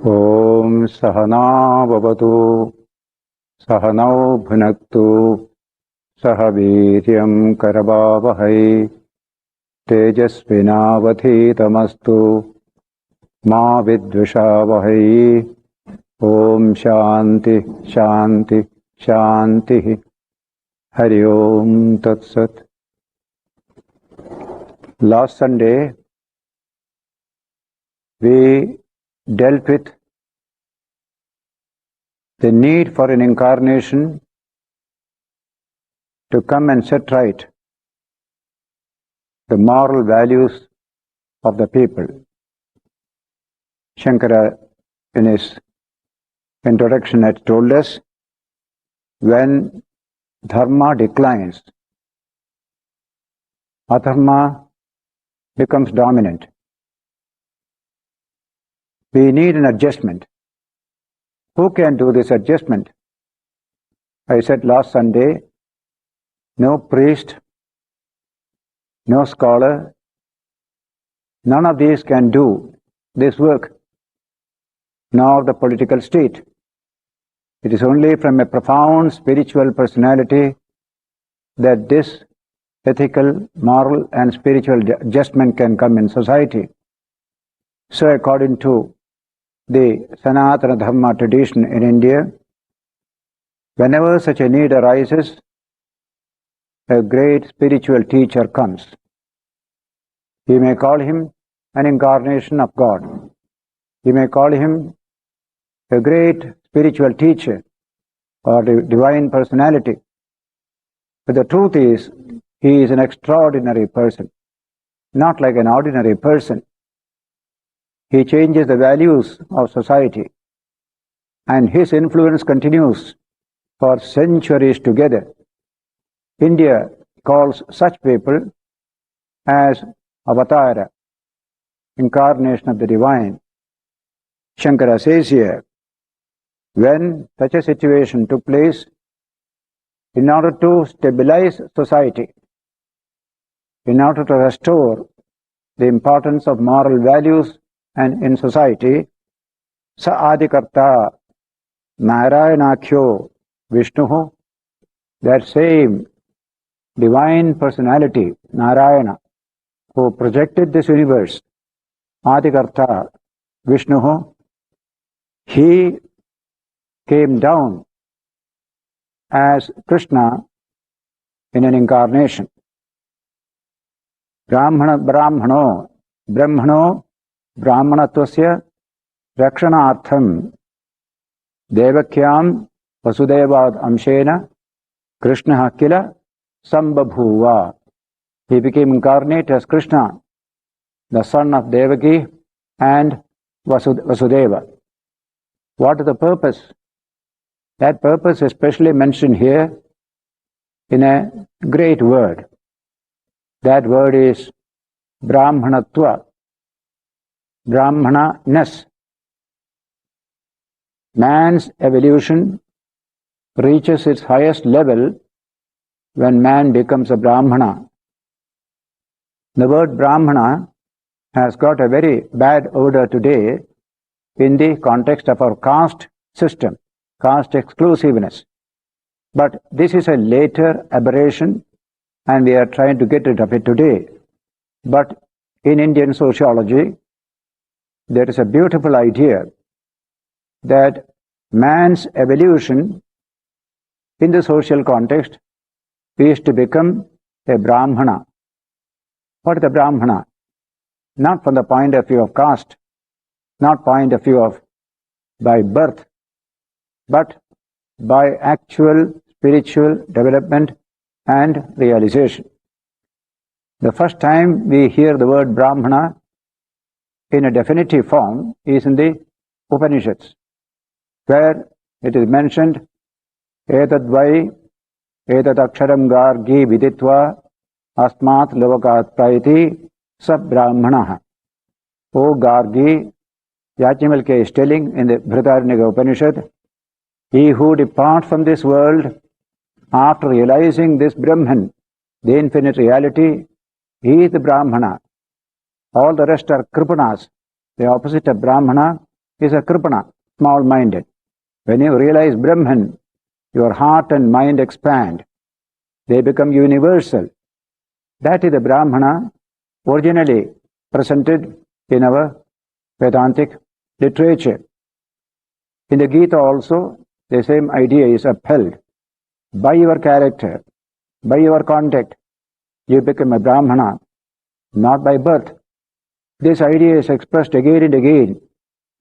Om Sahana Bhavatu Sahanau Bhunaktu Sahaviryam Karavavahai Tejasvinavadhitamastu Ma Vidvishavahai. Om Shanti Shanti Shanti. Hari Om Tat Sat. Last Sunday we dealt with the need for an incarnation to come and set right the moral values of the people. Shankara, in his introduction, had told us when dharma declines, adharma becomes dominant. We need an adjustment. Who can do this adjustment? I said last Sunday, no priest, no scholar, none of these can do this work, nor the political state. It is only from a profound spiritual personality that this ethical, moral and spiritual adjustment can come in society. So according to the Sanatana Dharma tradition in India, whenever such a need arises, a great spiritual teacher comes. You may call him an incarnation of God. You may call him a great spiritual teacher or a divine personality. But the truth is, he is an extraordinary person, not like an ordinary person. He changes the values of society, and his influence continues for centuries together. India calls such people as avatara, incarnation of the divine. Shankara says here, when such a situation took place, in order to stabilize society, in order to restore the importance of moral values and in society, sa adikarta narayanakhyo Vishnu, that same divine personality, Narayana, who projected this universe, Adikarta Vishnu, he came down as Krishna in an incarnation. Brahmano Brahmanatvasya Rakshanartham Devakyam Vasudevad Amshena Krishna Kila Sambabhuva. He became incarnate as Krishna, the son of Devaki and Vasudeva. What is the purpose? That purpose is specially mentioned here in a great word. That word is Brahmanatva, Brahmana-ness. Man's evolution reaches its highest level when man becomes a Brahmana. The word Brahmana has got a very bad odor today in the context of our caste system, caste exclusiveness. But this is a later aberration and we are trying to get rid of it today. But in Indian sociology, there is a beautiful idea that man's evolution in the social context is to become a Brahmana. What is the Brahmana? Not from the point of view of caste, not point of view of by birth, but by actual spiritual development and realization. The first time we hear the word Brahmana in a definitive form is in the Upanishads, where it is mentioned, Etadvai etadaksharam gargi viditva asmat lovakat praiti sab brahmanaha. O Gargi, Yajnavalkya is telling in the Brihadaranyaka Upanishad, he who departs from this world after realizing this Brahman, the infinite reality, he is the Brahmana. All the rest are kripanas. The opposite of Brahmana is a kripana, small-minded. When you realize Brahman, your heart and mind expand. They become universal. That is the Brahmana originally presented in our Vedantic literature. In the Gita also, the same idea is upheld. By your character, by your conduct, you become a Brahmana, not by birth. This idea is expressed again and again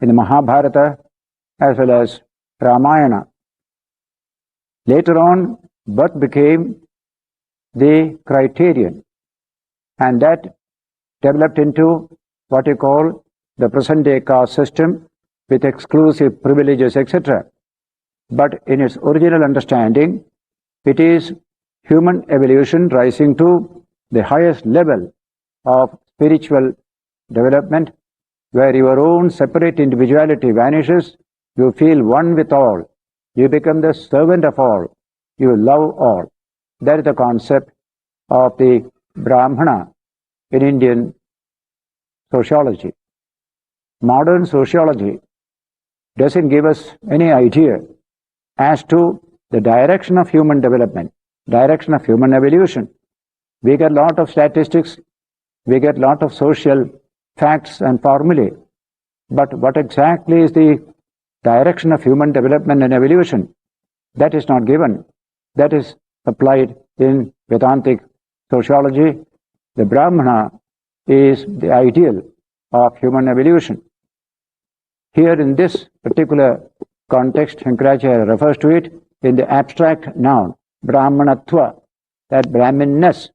in the Mahabharata as well as Ramayana. Later on, birth became the criterion, and that developed into what you call the present-day caste system with exclusive privileges, etc. But in its original understanding, it is human evolution rising to the highest level of spiritual development, where your own separate individuality vanishes, you feel one with all, you become the servant of all, you love all. That is the concept of the Brahmana in Indian sociology. Modern sociology doesn't give us any idea as to the direction of human development, direction of human evolution. We get a lot of statistics, we get a lot of social facts and formulae, but what exactly is the direction of human development and evolution? That is not given. That is applied in Vedantic sociology. The Brahmana is the ideal of human evolution. Here in this particular context, Shankaracharya refers to it in the abstract noun, Brahmanatva, that Brahminness,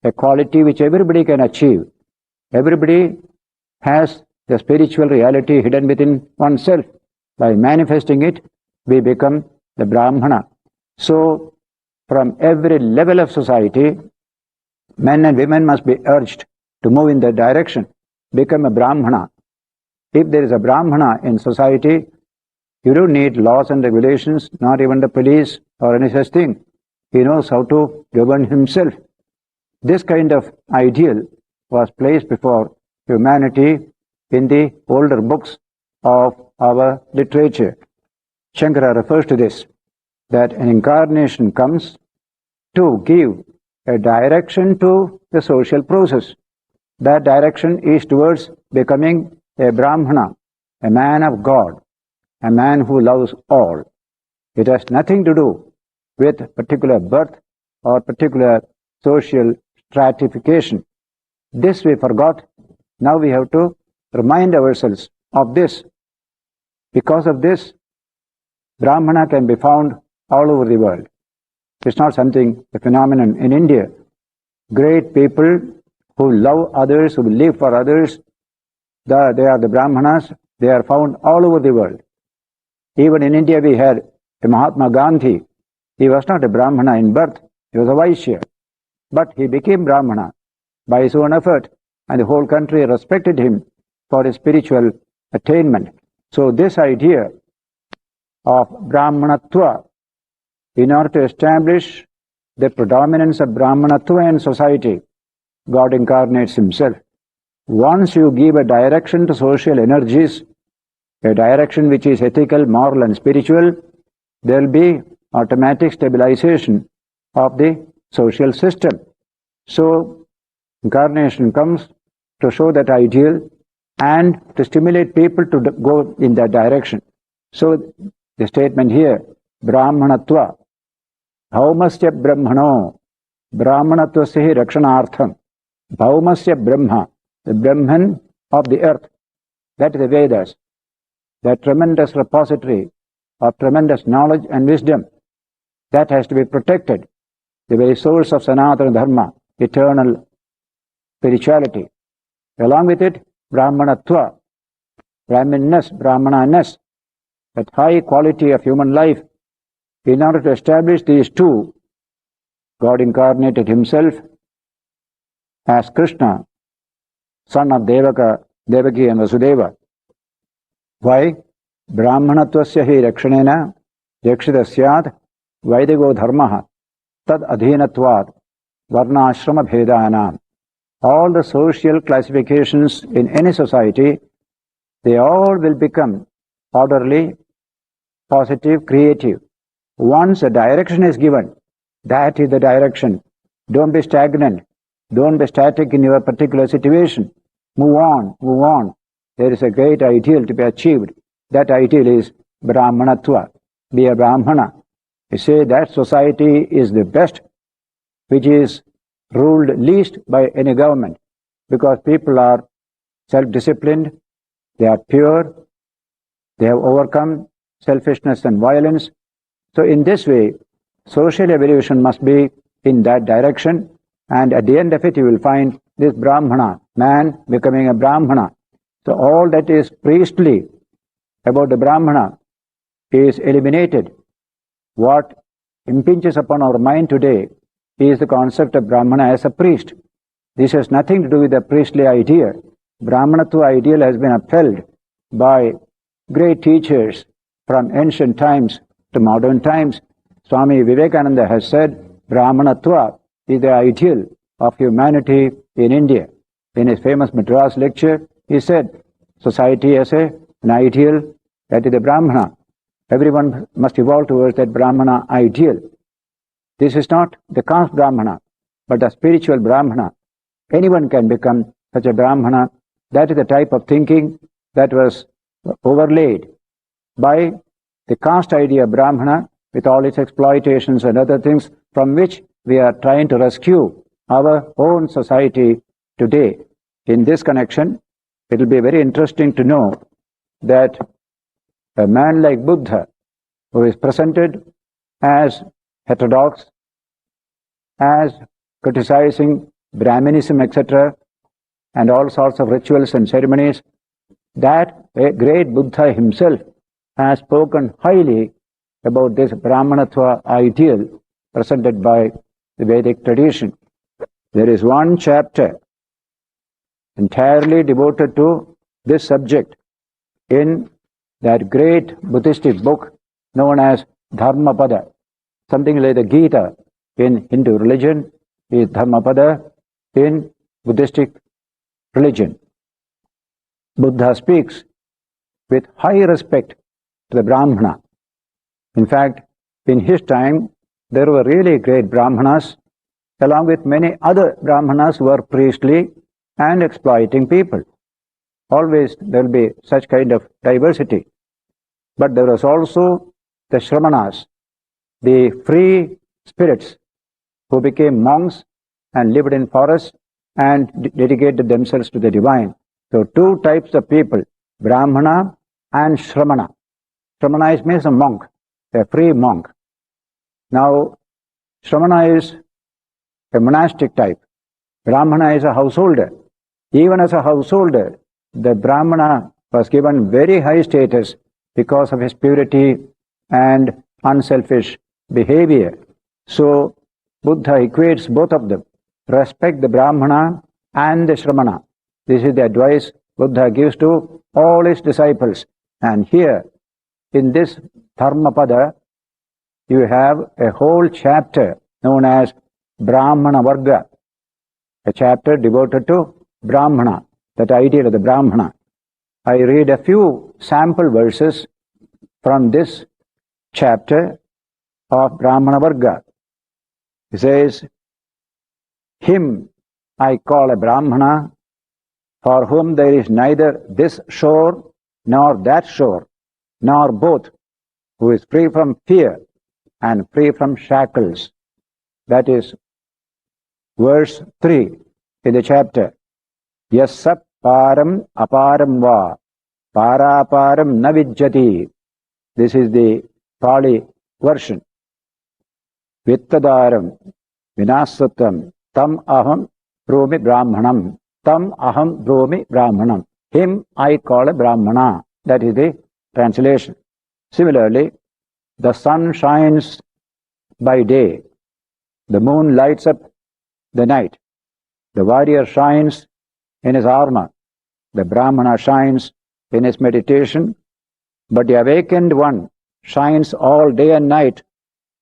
a quality which everybody can achieve. Everybody has the spiritual reality hidden within oneself. By manifesting it, we become the Brahmana. So, from every level of society, men and women must be urged to move in that direction, become a Brahmana. If there is a Brahmana in society, you don't need laws and regulations, not even the police or any such thing. He knows how to govern himself. This kind of ideal was placed before humanity in the older books of our literature. Shankara refers to this, that an incarnation comes to give a direction to the social process. That direction is towards becoming a Brahmana, a man of God, a man who loves all. It has nothing to do with particular birth or particular social stratification. This we forgot. Now we have to remind ourselves of this. Because of this, Brahmana can be found all over the world. It's not something, a phenomenon in India. Great people who love others, who live for others, they are the Brahmanas. They are found all over the world. Even in India we had a Mahatma Gandhi. He was not a Brahmana in birth. He was a Vaishya. But he became Brahmana by his own effort, and the whole country respected him for his spiritual attainment. So this idea of Brahmanatva, in order to establish the predominance of Brahmanatva in society, God incarnates himself. Once you give a direction to social energies, a direction which is ethical, moral and spiritual, there will be automatic stabilization of the social system. So, incarnation comes to show that ideal and to stimulate people to go in that direction. So, the statement here, Brahmanatva, Bhaumasya Brahmano, Brahmanatvasya Rakshanartham, Bhaumasya Brahma, the Brahman of the earth, that is the Vedas, that tremendous repository of tremendous knowledge and wisdom, that has to be protected, the very source of Sanatana Dharma, eternal spirituality. Along with it, Brahmanatva, Brahminness, Brahmananess, that high quality of human life. In order to establish these two, God incarnated himself as Krishna, son of Devaki and Vasudeva. Why? Brahmanatvasya hi rakshanena yakshitasyat vaidigo dharmaha tad adhinatvat varnashrama bhedanam. all the social classifications in any society, they all will become orderly, positive, creative. Once a direction is given, that is the direction. Don't be stagnant. Don't be static in your particular situation. Move on, move on. There is a great ideal to be achieved. That ideal is Brahmanatva. Be a Brahmana. You say that society is the best, which is ruled least by any government, because people are self-disciplined, they are pure, they have overcome selfishness and violence. So in this way, social evolution must be in that direction, and at the end of it you will find this Brahmana, man becoming a Brahmana. So all that is priestly about the Brahmana is eliminated. What impinges upon our mind today is the concept of Brahmana as a priest. This has nothing to do with the priestly idea. Brahmanatva ideal has been upheld by great teachers from ancient times to modern times. Swami Vivekananda has said Brahmanatva is the ideal of humanity in India. In his famous Madras lecture, he said, society as an ideal, that is the Brahmana. Everyone must evolve towards that Brahmana ideal. This is not the caste Brahmana, but a spiritual Brahmana. Anyone can become such a Brahmana. That is the type of thinking that was overlaid by the caste idea of Brahmana with all its exploitations and other things, from which we are trying to rescue our own society today. In this connection, it will be very interesting to know that a man like Buddha, who is presented as heterodox, as criticizing Brahminism, etc., and all sorts of rituals and ceremonies, that great Buddha himself has spoken highly about this Brahmanatva ideal presented by the Vedic tradition. There is one chapter entirely devoted to this subject in that great Buddhistic book known as Dharmapada. Something like the Gita in Hindu religion is Dharmapada in Buddhistic religion. Buddha speaks with high respect to the Brahmana. In fact, in his time, there were really great Brahmanas, along with many other Brahmanas who were priestly and exploiting people. Always there will be such kind of diversity. But there was also the Shramanas, the free spirits who became monks and lived in forests and dedicated themselves to the divine. So two types of people, Brahmana and Shramana. Shramana means a monk, a free monk. Now, Shramana is a monastic type. Brahmana is a householder. Even as a householder, the Brahmana was given very high status because of his purity and unselfish behavior. So, Buddha equates both of them. Respect the Brahmana and the Shramana. This is the advice Buddha gives to all his disciples. And here, in this Dharmapada, you have a whole chapter known as Brahmana Varga, a chapter devoted to Brahmana, that ideal of the Brahmana. I read a few sample verses from this chapter of Brahmana Varga. He says, him I call a Brahmana, for whom there is neither this shore nor that shore, nor both, who is free from fear and free from shackles. That is verse 3 in the chapter. Yassa param aparam va, paraparam na vijjati. This is the Pali version. Vittadaram vinasatam tam aham bromi brahmanam. Tam aham bromi brahmanam. Him I call a Brahmana. That is the translation. Similarly, the sun shines by day. The moon lights up the night. The warrior shines in his armor. The Brahmana shines in his meditation. But the awakened one shines all day and night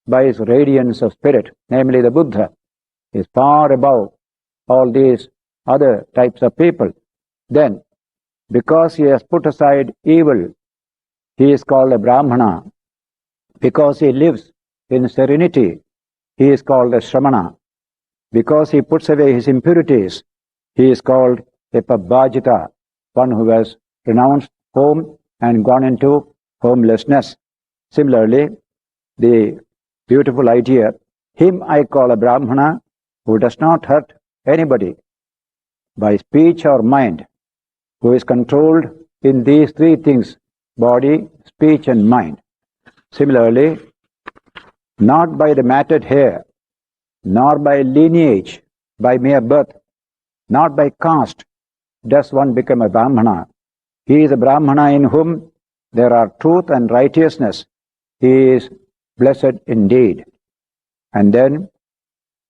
by his radiance of spirit, namely the Buddha, is far above all these other types of people. Then, because he has put aside evil, he is called a Brahmana. Because he lives in serenity, he is called a Shramana. Because he puts away his impurities, he is called a Pabbajita, one who has renounced home and gone into homelessness. Similarly, the beautiful idea, him I call a Brahmana who does not hurt anybody by speech or mind, who is controlled in these three things, body, speech and mind. Similarly, not by the matted hair, nor by lineage, by mere birth, not by caste, does one become a Brahmana. He is a Brahmana in whom there are truth and righteousness. He is blessed indeed. And then,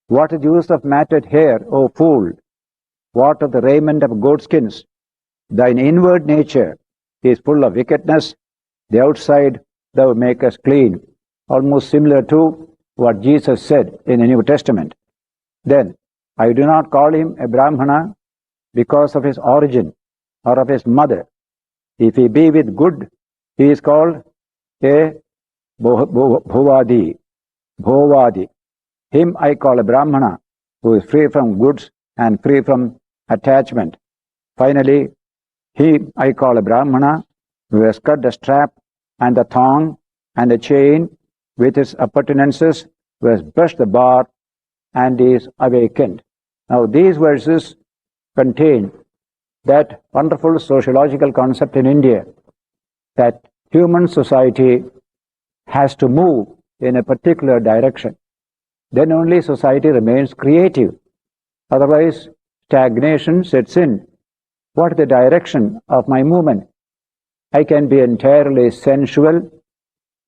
what is the use of matted hair, O fool? What of the raiment of goatskins? Thine inward nature is full of wickedness. The outside thou makest clean. Almost similar to what Jesus said in the New Testament. Then, I do not call him a Brahmana because of his origin or of his mother. If he be with good, he is called a Bhovadi. Him I call a Brahmana who is free from goods and free from attachment. Finally, him I call a Brahmana who has cut the strap and the thong and the chain with its appurtenances, who has brushed the bar and is awakened. Now these verses contain that wonderful sociological concept in India that human society has to move in a particular direction. Then only society remains creative. Otherwise, stagnation sets in. What is the direction of my movement? I can be entirely sensual,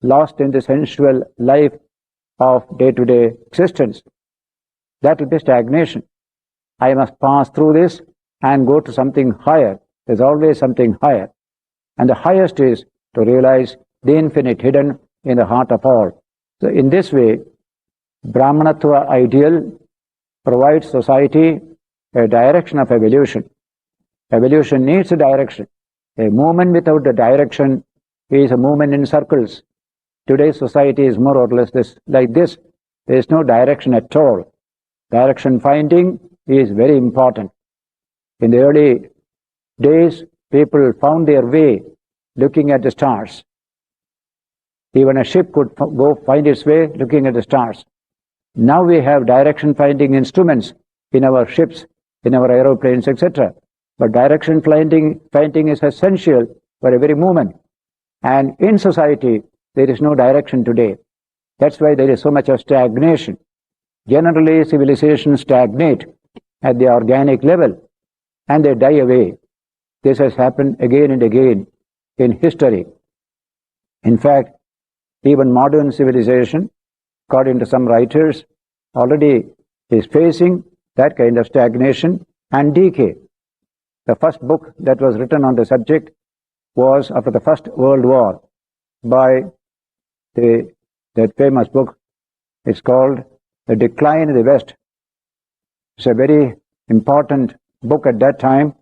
lost in the sensual life of day-to-day existence. That will be stagnation. I must pass through this and go to something higher. There's always something higher. And the highest is to realize the infinite hidden in the heart of all. So in this way, Brahmanatva ideal provides society a direction of evolution. Evolution needs a direction. A movement without a direction is a movement in circles. Today's society is more or less like this. There is no direction at all. Direction finding is very important. In the early days, people found their way looking at the stars. Even a ship could go find its way looking at the stars. Now we have direction finding instruments in our ships, in our aeroplanes, etc. But direction finding is essential for every movement. And in society, there is no direction today. That's why there is so much of stagnation. Generally, civilizations stagnate at the organic level and they die away. This has happened again and again in history. In fact, even modern civilization, according to some writers, already is facing that kind of stagnation and decay. The first book that was written on the subject was after the First World War by that famous book. It's called The Decline of the West. It's a very important book at that time.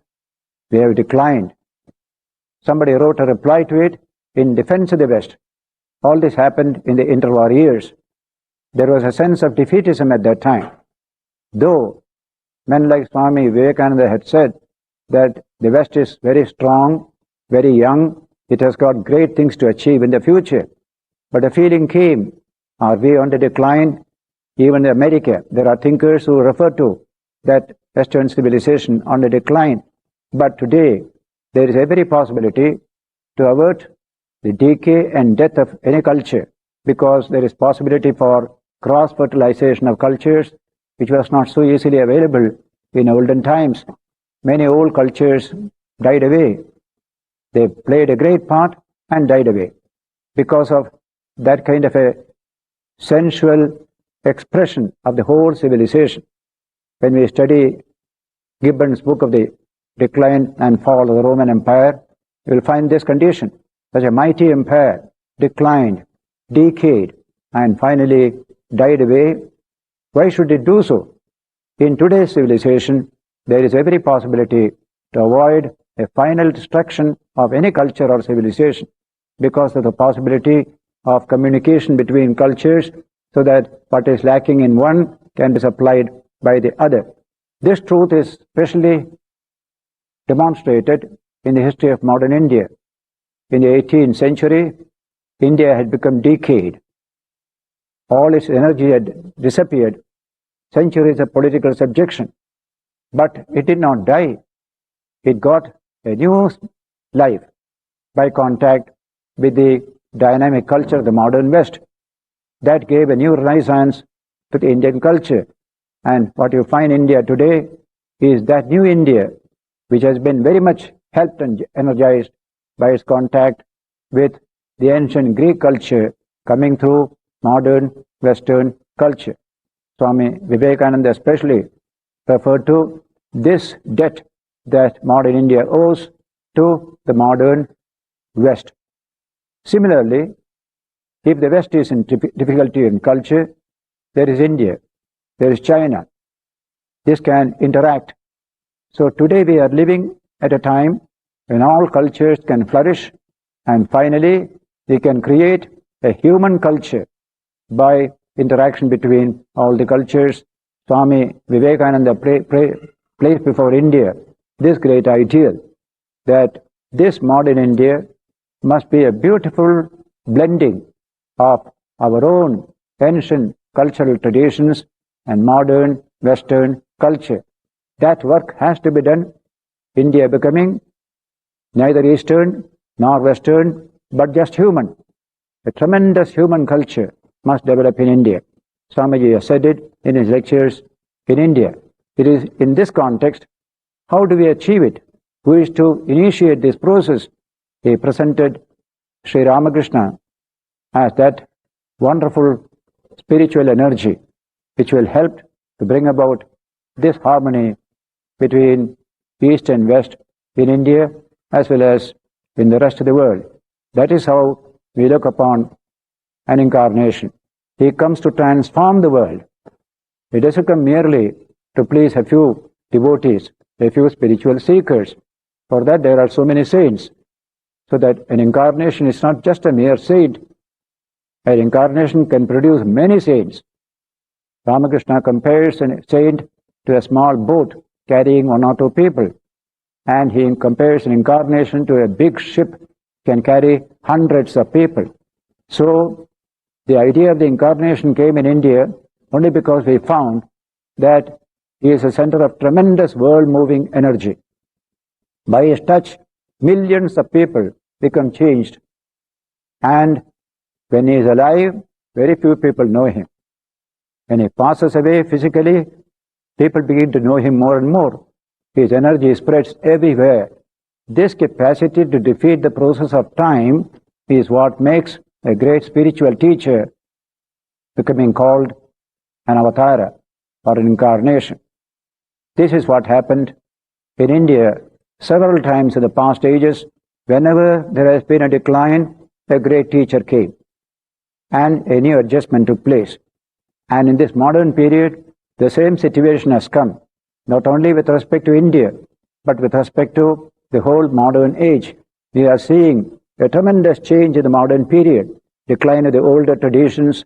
We have declined. Somebody wrote a reply to it in defense of the West. All this happened in the interwar years. There was a sense of defeatism at that time. Though men like Swami Vivekananda had said that the West is very strong, very young, it has got great things to achieve in the future. But a feeling came, are we on the decline? Even in America, there are thinkers who refer to that Western civilization on the decline. But today, there is every possibility to avert the decay and death of any culture, because there is possibility for cross-fertilization of cultures, which was not so easily available in olden times. Many old cultures died away. They played a great part and died away because of that kind of a sensual expression of the whole civilization. When we study Gibbon's book of the Decline and Fall of the Roman Empire, you will find this condition. Such a mighty empire declined, decayed, and finally died away. Why should it do so? In today's civilization, there is every possibility to avoid a final destruction of any culture or civilization because of the possibility of communication between cultures, so that what is lacking in one can be supplied by the other. This truth is specially demonstrated in the history of modern India. In the 18th century, India had become decayed. All its energy had disappeared. Centuries of political subjection. But it did not die. It got a new life by contact with the dynamic culture of the modern West. That gave a new renaissance to the Indian culture. And what you find in India today is that new India, which has been very much helped and energized by its contact with the ancient Greek culture coming through modern Western culture. Swami Vivekananda especially referred to this debt that modern India owes to the modern West. Similarly, if the West is in difficulty in culture, there is India, there is China. This can interact. So today we are living at a time when all cultures can flourish, and finally we can create a human culture by interaction between all the cultures. Swami Vivekananda placed before India this great ideal that this modern India must be a beautiful blending of our own ancient cultural traditions and modern Western culture. That work has to be done. India becoming neither Eastern nor Western, but just human. A tremendous human culture must develop in India. Swamiji has said it in his lectures in India. It is in this context, how do we achieve it? Who is to initiate this process? He presented Sri Ramakrishna as that wonderful spiritual energy which will help to bring about this harmony between East and West in India as well as in the rest of the world. That is how we look upon an incarnation. He comes to transform the world. He doesn't come merely to please a few devotees, a few spiritual seekers. For that there are so many saints. So that an incarnation is not just a mere saint. An incarnation can produce many saints. Ramakrishna compares a saint to a small boat carrying one or two people. And he compares an incarnation to a big ship can carry hundreds of people. So the idea of the incarnation came in India only because we found that he is a center of tremendous world-moving energy. By his touch, millions of people become changed. And when he is alive, very few people know him. When he passes away physically, people begin to know him more and more. His energy spreads everywhere. This capacity to defeat the process of time is what makes a great spiritual teacher becoming called an avatara or an incarnation. This is what happened in India several times in the past ages. Whenever there has been a decline, a great teacher came and a new adjustment took place. And in this modern period, the same situation has come, not only with respect to India, but with respect to the whole modern age. We are seeing a tremendous change in the modern period, decline of the older traditions,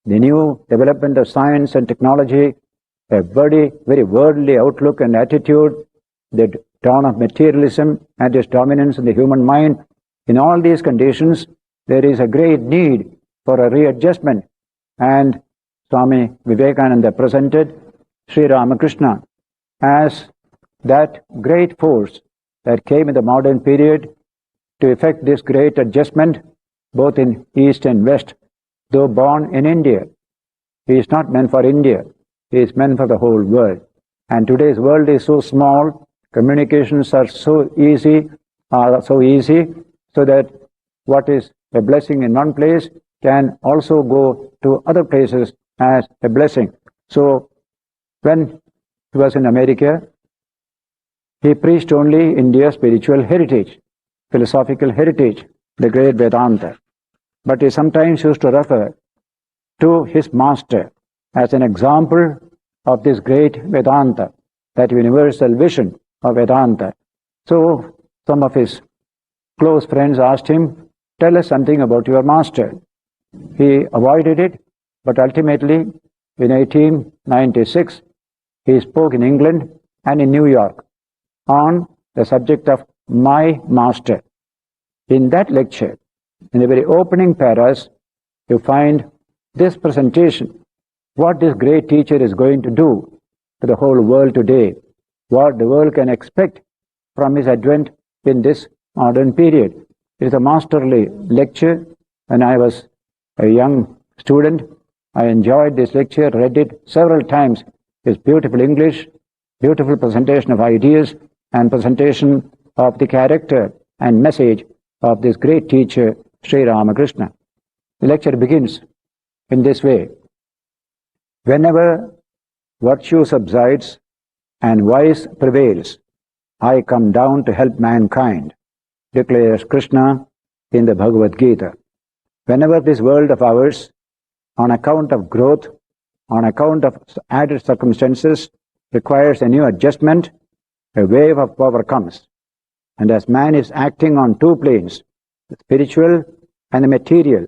the new development of science and technology, a very worldly outlook and attitude, the dawn of materialism and its dominance in the human mind. In all these conditions, there is a great need for a readjustment. And Swami Vivekananda presented Sri Ramakrishna as that great force that came in the modern period to effect this great adjustment both in East and West. Though born in India, he is not meant for India. He is meant for the whole world. And today's world is so small, communications are so easy, so that what is a blessing in one place can also go to other places as a blessing. So when he was in America, he preached only India's spiritual heritage, philosophical heritage, the great Vedanta. But he sometimes used to refer to his master as an example of this great Vedanta. that universal vision of Vedanta. So some of his close friends asked him, tell us something about your master. He avoided it, but ultimately in 1896 he spoke in England and in New York on the subject of my master. In that lecture, in the very opening paras, you find this presentation, what this great teacher is going to do to the whole world today, what the world can expect from his advent in this modern period. It is a masterly lecture. When I was a young student, I enjoyed this lecture, read it several times. It's beautiful English, beautiful presentation of ideas, and presentation of the character and message of this great teacher, Sri Ramakrishna. The lecture begins in this way. Whenever virtue subsides and vice prevails, I come down to help mankind, declares Krishna in the Bhagavad Gita. Whenever this world of ours, on account of growth, on account of added circumstances, requires a new adjustment, a wave of power comes. And as man is acting on two planes, the spiritual and the material,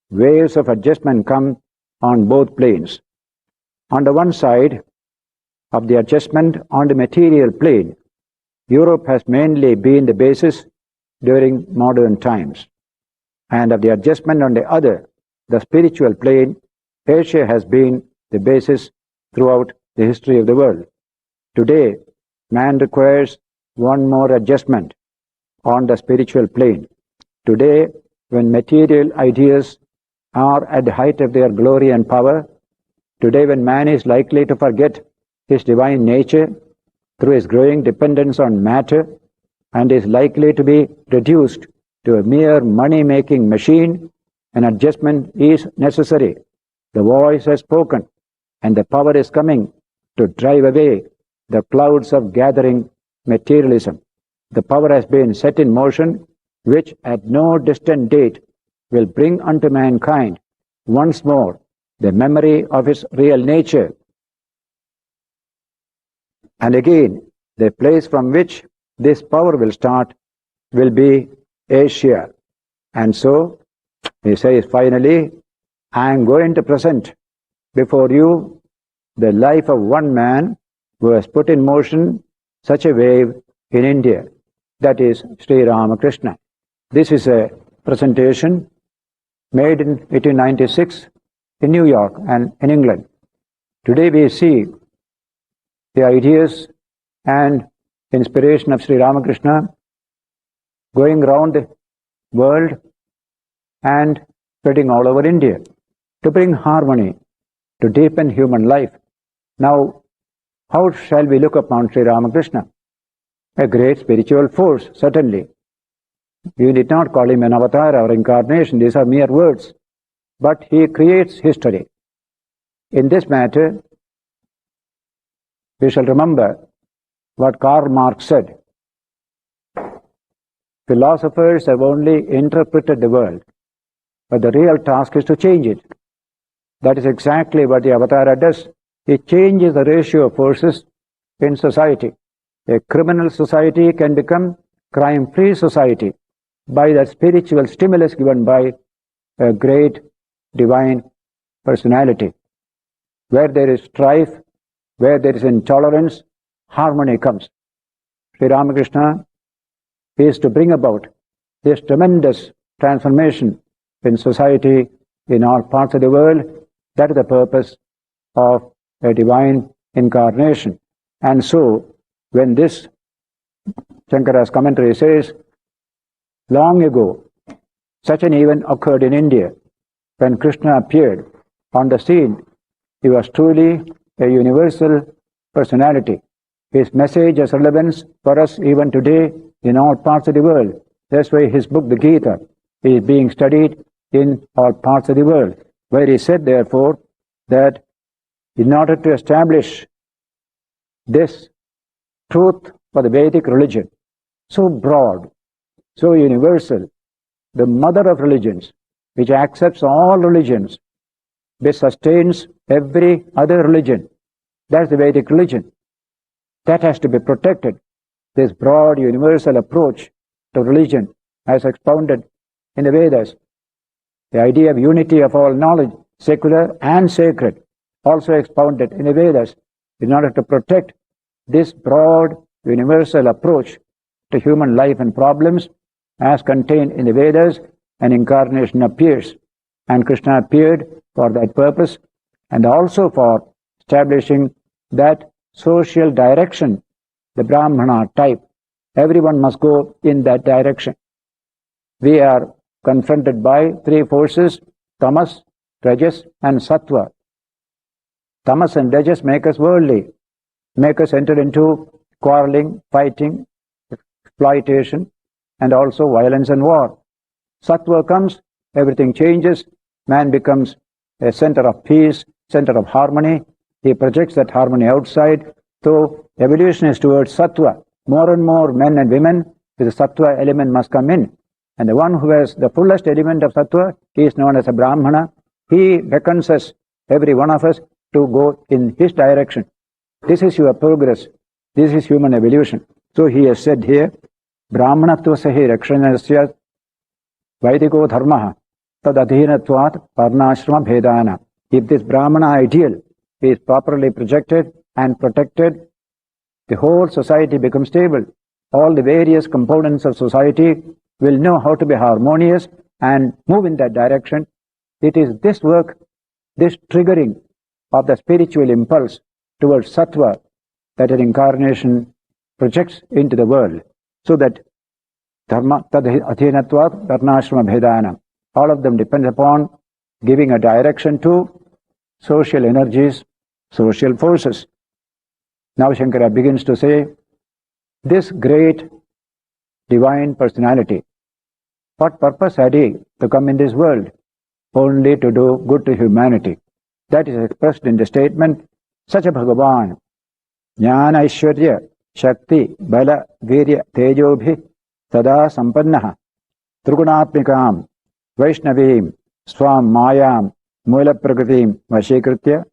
waves of adjustment come on both planes. On the one side of the adjustment on the material plane, Europe has mainly been the basis during modern times. And of the adjustment on the other, the spiritual plane, Asia has been the basis throughout the history of the world. Today, man requires one more adjustment on the spiritual plane. Today, when material ideas are at the height of their glory and power, today when man is likely to forget his divine nature through his growing dependence on matter and is likely to be reduced to a mere money-making machine, an adjustment is necessary. The voice has spoken, and the power is coming to drive away the clouds of gathering materialism. The power has been set in motion, which at no distant date will bring unto mankind once more the memory of his real nature. And again, the place from which this power will start will be Asia. And so, he says finally, I am going to present before you the life of one man who has put in motion such a wave in India. That is Sri Ramakrishna. This is a presentation made in 1896 in New York and in England. Today we see the ideas and inspiration of Sri Ramakrishna going around the world and spreading all over India to bring harmony, to deepen human life. Now, how shall we look upon Sri Ramakrishna? A great spiritual force, certainly. You need not call him an avatar or incarnation, these are mere words. But he creates history. In this matter, we shall remember what Karl Marx said. Philosophers have only interpreted the world, but the real task is to change it. That is exactly what the Avatara does. It changes the ratio of forces in society. A criminal society can become crime-free society by the spiritual stimulus given by a great divine personality. Where there is strife, where there is intolerance, harmony comes. Sri Ramakrishna is to bring about this tremendous transformation in society in all parts of the world. That is the purpose of a divine incarnation. And so, when this Shankara's commentary says, long ago, such an event occurred in India. When Krishna appeared on the scene, he was truly a universal personality. His message has relevance for us even today in all parts of the world. That's why his book, the Gita, is being studied in all parts of the world, where he said, therefore, that in order to establish this truth for the Vedic religion, so broad, so universal, the mother of religions, which accepts all religions, which sustains every other religion, that's the Vedic religion. That has to be protected. This broad universal approach to religion as expounded in the Vedas, the idea of unity of all knowledge, secular and sacred, also expounded in the Vedas, in order to protect this broad universal approach to human life and problems as contained in the Vedas, an incarnation appears. And Krishna appeared for that purpose and also for establishing that social direction, the Brahmana type. Everyone must go in that direction. We are confronted by three forces, tamas, rajas and sattva. Tamas and rajas make us worldly, make us enter into quarreling, fighting, exploitation, and also violence and war. Sattva comes, everything changes, man becomes a center of peace, center of harmony. He projects that harmony outside. So evolution is towards sattva. More and more men and women with the sattva element must come in. And the one who has the fullest element of sattva, he is known as a Brahmana. He beckons us, every one of us, to go in his direction. This is your progress. This is human evolution. So he has said here, Brahmanatvasahi rakshanasya vaidiko dharmaha tad adhinatvat varnashrama bhedana. If this Brahmana ideal is properly projected and protected, the whole society becomes stable. All the various components of society will know how to be harmonious and move in that direction. It is this work, this triggering of the spiritual impulse towards sattva that an incarnation projects into the world, so that dharma tad adhinatvat varnashrama bhedana, all of them depend upon giving a direction to social energies, social forces. Now Shankara begins to say, this great divine personality, what purpose had he to come in this world? Only to do good to humanity. That is expressed in the statement, Sacha Bhagavan, Jnana Aishwarya, Shakti, Bala, Virya, Tejobhi, Sada Sampannaha, Trigunatmikam, Vaishnavim, Swam Mayam, Mula Prakritim, Vashikritya,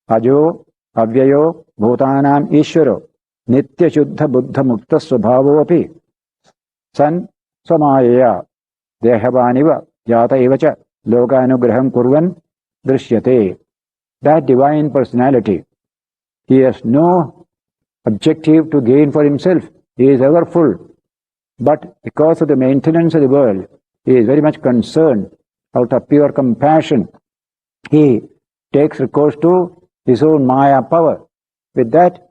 Ajo, Avyayo, Bhutanam Ishwaro, Nitya Shuddha Buddha Mukta Swabhavo api, San Swamayaya, Dehavaniva, Jata Evacha, Lokanugraham Kurvan, Drishyate. That divine personality, he has no objective to gain for himself. He is ever full. But because of the maintenance of the world, he is very much concerned out of pure compassion. He takes recourse to his own Maya power. With that,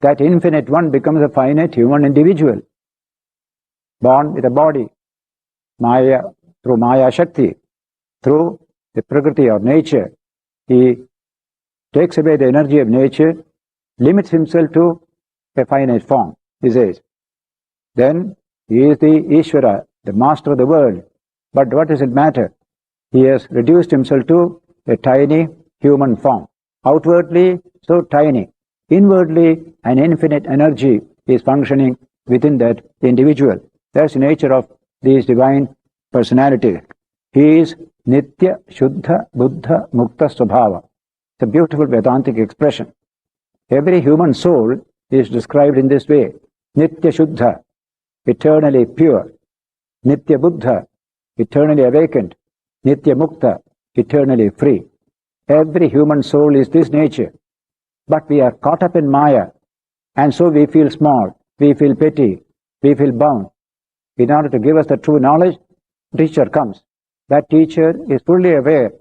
that infinite one becomes a finite human individual, born with a body, Maya, through Maya Shakti, through the Prakriti or nature. He takes away the energy of nature, limits himself to a finite form, he says. Then he is the Ishvara, the master of the world. But what does it matter? He has reduced himself to a tiny human form. Outwardly, so tiny. Inwardly, an infinite energy is functioning within that individual. That's the nature of these divine personalities. He is Nitya Shuddha Buddha Mukta Swabhava. It's a beautiful Vedantic expression. Every human soul is described in this way. Nitya Shuddha, eternally pure. Nitya Buddha, eternally awakened. Nitya Mukta, eternally free. Every human soul is this nature. But we are caught up in Maya, and so we feel small, we feel petty, we feel bound. In order to give us the true knowledge, teacher comes. That teacher is fully aware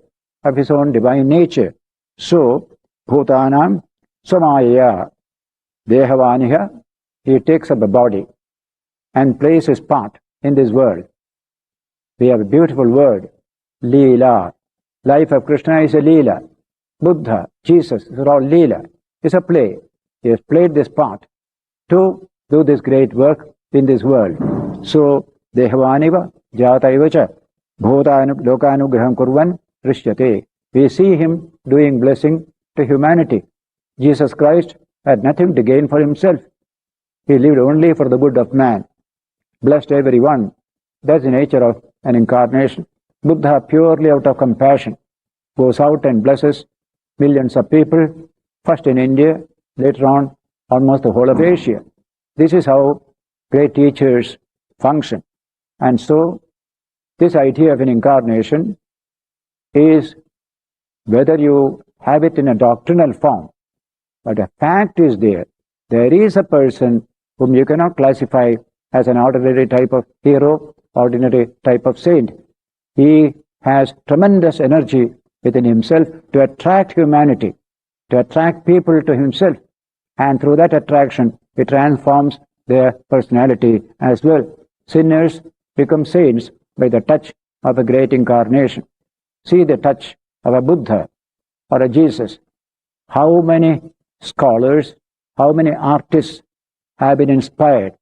of his own divine nature. So, Bhutanam Samaya Dehavaniha, he takes up a body and plays his part in this world. We have a beautiful word, Leela. Life of Krishna is a Leela. Buddha, Jesus, these are all Leela. It's a play. He has played this part to do this great work in this world. So, Dehavaniva, Jataivacha, Lokanugraham Kurvan, Rishyate. We see him doing blessing to humanity. Jesus Christ had nothing to gain for himself. He lived only for the good of man. Blessed everyone. That's the nature of an incarnation. Buddha, purely out of compassion, goes out and blesses millions of people, first in India, later on almost the whole of Asia. This is how great teachers function. And so, this idea of an incarnation is, whether you have it in a doctrinal form, but a fact is there. There is a person whom you cannot classify as an ordinary type of hero, ordinary type of saint. He has tremendous energy within himself to attract humanity, to attract people to himself. And through that attraction, he transforms their personality as well. Sinners become saints by the touch of a great incarnation. See the touch of a Buddha or a Jesus. How many scholars, how many artists have been inspired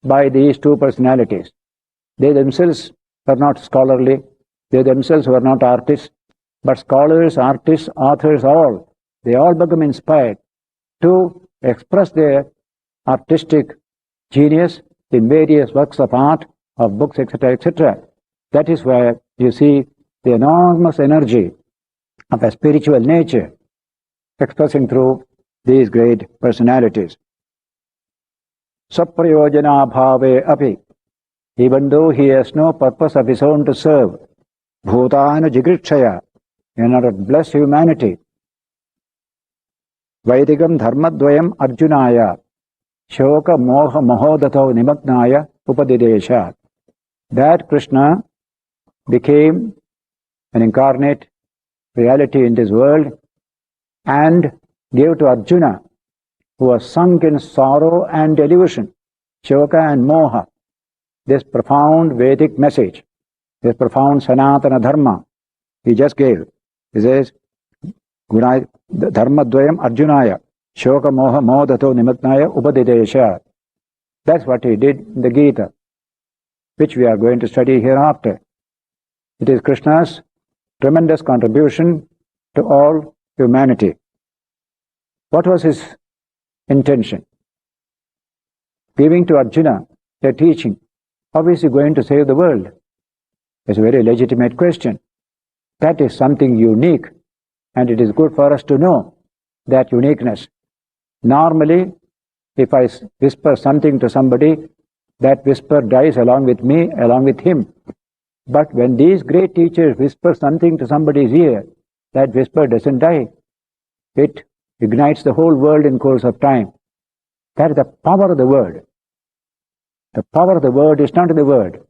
by these two personalities? They themselves were not scholarly, they themselves were not artists, but scholars, artists, authors, they all become inspired to express their artistic genius in various works of art, of books, etc., etc. That is where you see the enormous energy of a spiritual nature expressing through these great personalities. Saprayojana bhave api, even though he has no purpose of his own to serve, bhutana jigritshaya, in order to bless humanity, Vaidikam dharmadvayam arjunaya, shoka moha mahodato nimagnaya upadidesha. That Krishna became an incarnate reality in this world and gave to Arjuna, who was sunk in sorrow and delusion, shoka and moha, this profound Vedic message, this profound Sanatana Dharma. He just gave. He says, Dharmadvayam Arjunaya, shoka moha modato nimagnaya upadidesha. That's what he did in the Gita, which we are going to study hereafter. It is Krishna's tremendous contribution to all humanity. What was his intention? Giving to Arjuna a teaching. How is he going to save the world? It's a very legitimate question. That is something unique, and it is good for us to know that uniqueness. Normally, if I whisper something to somebody, that whisper dies along with me, along with him. But when these great teachers whisper something to somebody's ear, that whisper doesn't die. It ignites the whole world in course of time. That is the power of the word. The power of the word is not in the word,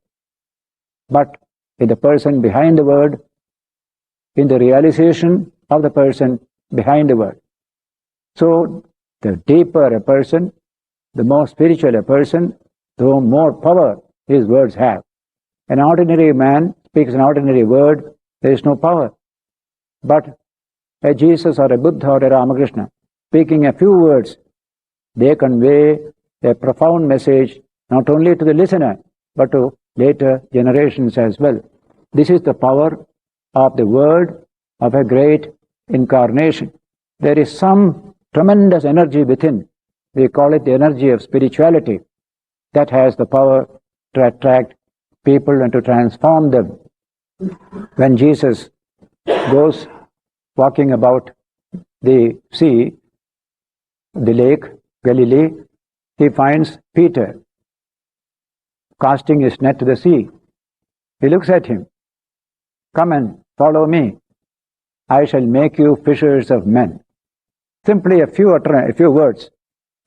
but in the person behind the word, in the realization of the person behind the word. So, the deeper a person, the more spiritual a person, the more power his words have. An ordinary man speaks an ordinary word, there is no power. But a Jesus or a Buddha or a Ramakrishna, speaking a few words, they convey a profound message not only to the listener, but to later generations as well. This is the power of the word of a great incarnation. There is some tremendous energy within. We call it the energy of spirituality that has the power to attract people and to transform them. When Jesus goes walking about the sea, the lake, Galilee, he finds Peter casting his net to the sea. He looks at him. Come and follow me. I shall make you fishers of men. Simply a few words,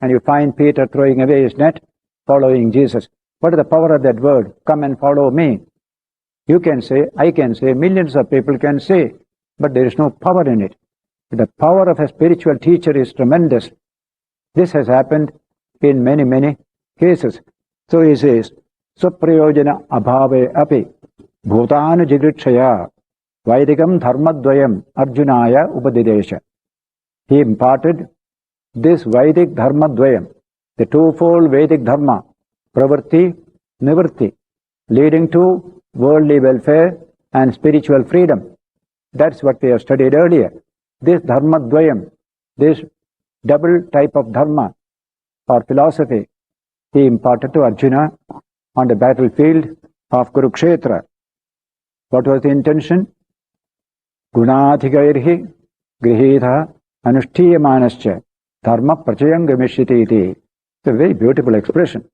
and you find Peter throwing away his net, following Jesus. What is the power of that word? Come and follow me. You can say, I can say, millions of people can say, but there is no power in it. The power of a spiritual teacher is tremendous. This has happened in many, many cases. So he says, Suprayojana abhave api bhutana jigritshaya Vaidikam dharmadvayam arjunaya upadidesha. He imparted this Vedic dharmadvayam, the twofold Vedic dharma, pravritti, nivritti, leading to worldly welfare and spiritual freedom. That's what we have studied earlier. This dharmadvayam, this double type of dharma or philosophy, he imparted to Arjuna on the battlefield of Kurukshetra. What was the intention? Gunadhigairhi grihitha anushtiyamanascha Dharma prachayam gamishyati iti. It's a very beautiful expression.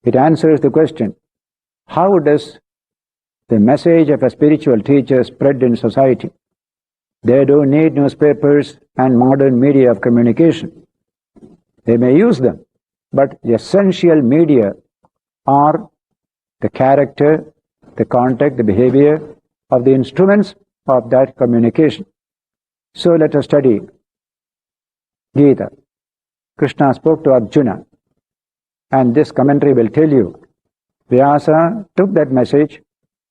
It answers the question, how does the message of a spiritual teacher spread in society? They don't need newspapers and modern media of communication. They may use them, but the essential media are the character, the contact, the behavior of the instruments of that communication. So let us study Gita. Krishna spoke to Arjuna, and this commentary will tell you, Vyasa took that message,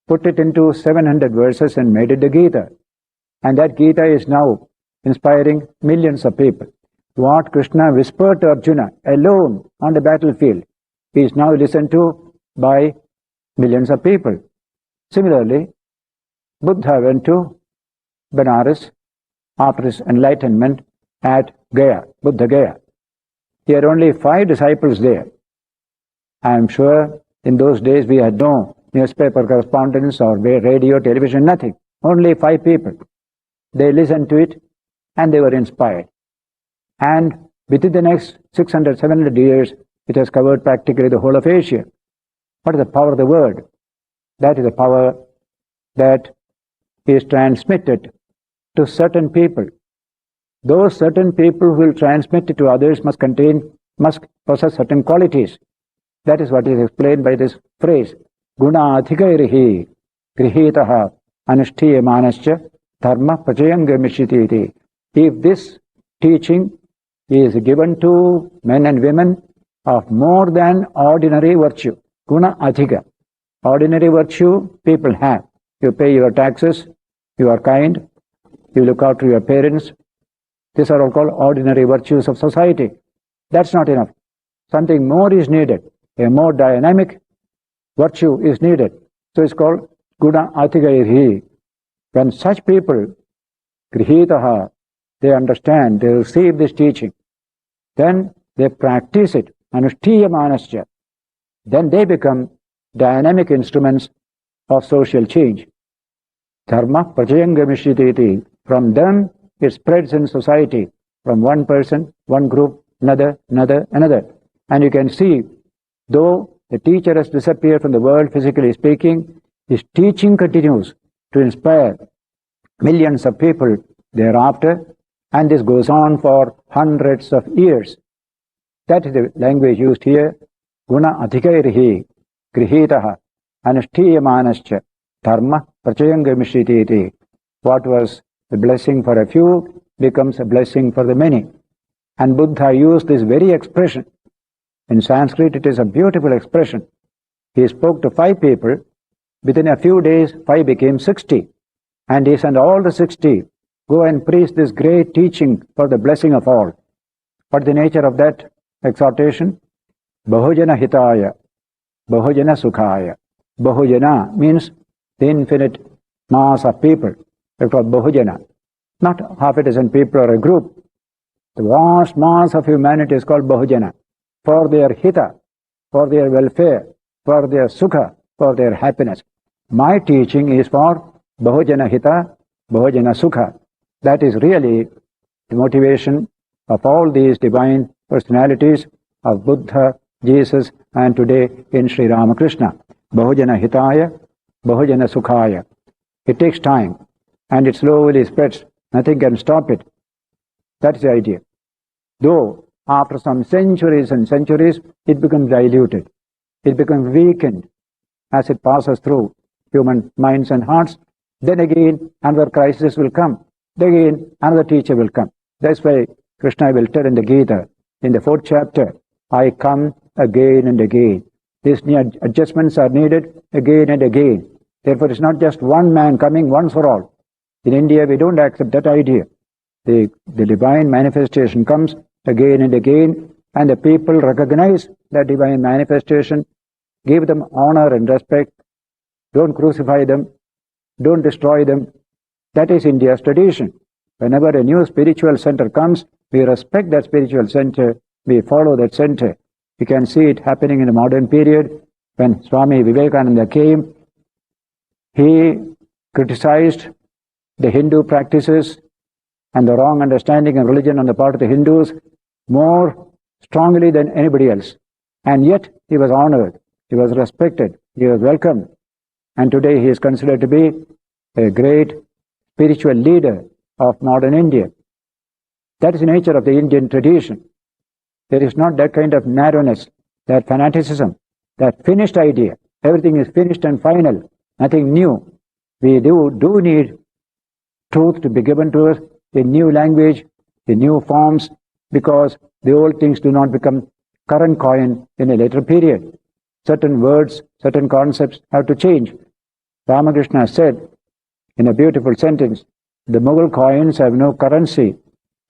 put it into 700 verses and made it the Gita. And that Gita is now inspiring millions of people. What Krishna whispered to Arjuna alone on the battlefield is now listened to by millions of people. Similarly, Buddha went to Benares after his enlightenment at Gaya, Buddha Gaya. He had only 5 disciples there. I am sure in those days we had no newspaper correspondence or radio, television, nothing. Only 5 people. They listened to it and they were inspired. And within the next 600, 700 years, it has covered practically the whole of Asia. What is the power of the word? That is the power that is transmitted to certain people. Those certain people who will transmit it to others must possess certain qualities. That is what is explained by this phrase, Guna adhikairihi grihitaha anushtiyamanascha dharma prachayam gamishyati. If this teaching is given to men and women of more than ordinary virtue, Guna adhika. Ordinary virtue people have. You pay your taxes, you are kind, you look after your parents. These are all called ordinary virtues of society. That's not enough. Something more is needed. A more dynamic virtue is needed. So it's called Guna adhikairihi. When such people, grihitaha, they understand, they receive this teaching, then they practice it, anushtiyamanascha, then they become dynamic instruments of social change. Dharma prachayam gamishyati iti. From them it spreads in society, from one person, one group, another. And you can see, though the teacher has disappeared from the world physically speaking, his teaching continues to inspire millions of people thereafter, and this goes on for hundreds of years. That is the language used here. Guna adhikairihi grihitaha anushtiyamanascha dharma prachayam gamishyati iti. What was the blessing for a few becomes a blessing for the many. And Buddha used this very expression. In Sanskrit, it is a beautiful expression. He spoke to 5 people. Within a few days, 5 became 60. And he sent all the 60, go and preach this great teaching for the blessing of all. What is the nature of that exhortation? Bahujana hitaya, bahujana sukhaya. Bahujana means the infinite mass of people. It's called bahujana. Not half a dozen people or a group. The vast mass of humanity is called bahujana. For their hita, for their welfare, for their sukha, for their happiness. My teaching is for bahujana hita, bahujana sukha. That is really the motivation of all these divine personalities of Buddha, Jesus, and today in Sri Ramakrishna. Bahujana hitaya, bahujana sukhaya. It takes time and it slowly spreads. Nothing can stop it. That is the idea. Though after some centuries and centuries, it becomes diluted. It becomes weakened as it passes through human minds and hearts. Then again, another crisis will come. Then again, another teacher will come. That's why Krishna will tell in the Gita, in the 4th chapter, I come again and again. These adjustments are needed again and again. Therefore, it's not just one man coming once for all. In India, we don't accept that idea. The divine manifestation comes again and again, and the people recognize that divine manifestation, give them honor and respect, don't crucify them, don't destroy them. That is India's tradition. Whenever a new spiritual center comes, we respect that spiritual center, we follow that center. You can see it happening in the modern period. When Swami Vivekananda came, he criticized the Hindu practices and the wrong understanding of religion on the part of the Hindus. more strongly than anybody else. And yet he was honored, he was respected, he was welcomed. And today he is considered to be a great spiritual leader of modern India. That is the nature of the Indian tradition. There is not that kind of narrowness, that fanaticism, that finished idea. Everything is finished and final, nothing new. We do need truth to be given to us in new language, in new forms, because the old things do not become current coin in a later period. Certain words, certain concepts have to change. Ramakrishna said in a beautiful sentence, the Mughal coins have no currency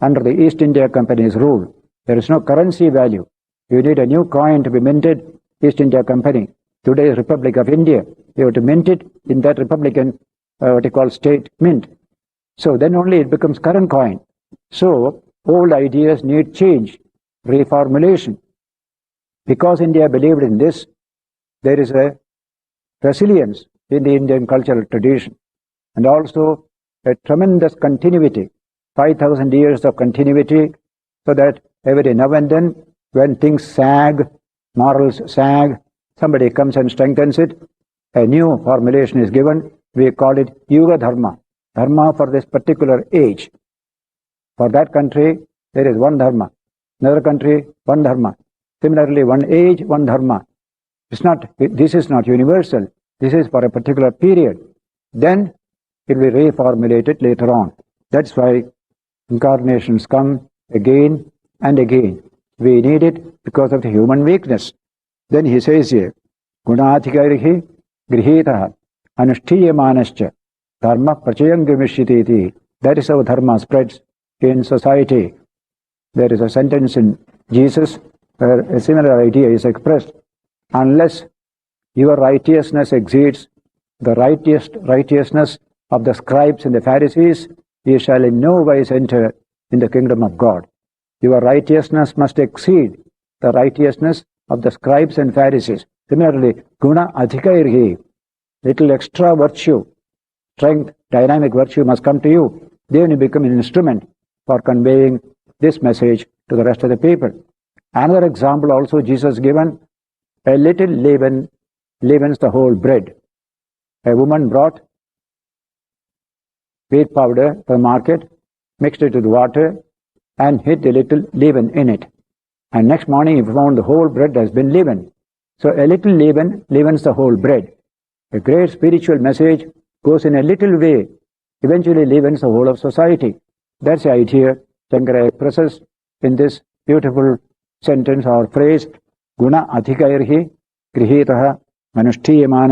under the East India Company's rule. There is no currency value. You need a new coin to be minted, East India Company. Today's Republic of India, you have to mint it in that Republican, what you call state mint. So then only it becomes current coin. So old ideas need change, reformulation. Because India believed in this, there is a resilience in the Indian cultural tradition, and also a tremendous continuity, 5,000 years of continuity, so that every now and then, when things sag, morals sag, somebody comes and strengthens it, a new formulation is given. We call it Yuga Dharma, Dharma for this particular age. For that country, there is one Dharma. Another country, one Dharma. Similarly, one age, one Dharma. This is not universal. This is for a particular period. Then it will be reformulated later on. That's why incarnations come again and again. We need it because of the human weakness. Then he says here, Gunadhikarihi grihitaha anushtiyamanascha dharma prachayam gamishyatiti. That is how dharma spreads in society. There is a sentence in Jesus where a similar idea is expressed. Unless your righteousness exceeds the righteousness of the scribes and the Pharisees, ye shall in no wise enter in the kingdom of God. Your righteousness must exceed the righteousness of the scribes and Pharisees. Similarly, guna adhikairhi, little extra virtue, strength, dynamic virtue must come to you. Then you become an instrument for conveying this message to the rest of the people. Another example also Jesus given, a little leaven leavens the whole bread. A woman brought wheat powder to the market, mixed it with water, and hid a little leaven in it. And next morning he found the whole bread has been leavened. So a little leaven leavens the whole bread. A great spiritual message goes in a little way, eventually leavens the whole of society. That's the idea Shankara expresses in this beautiful sentence or phrase, Guna adhikairhi grihitaha anushtiyamanasya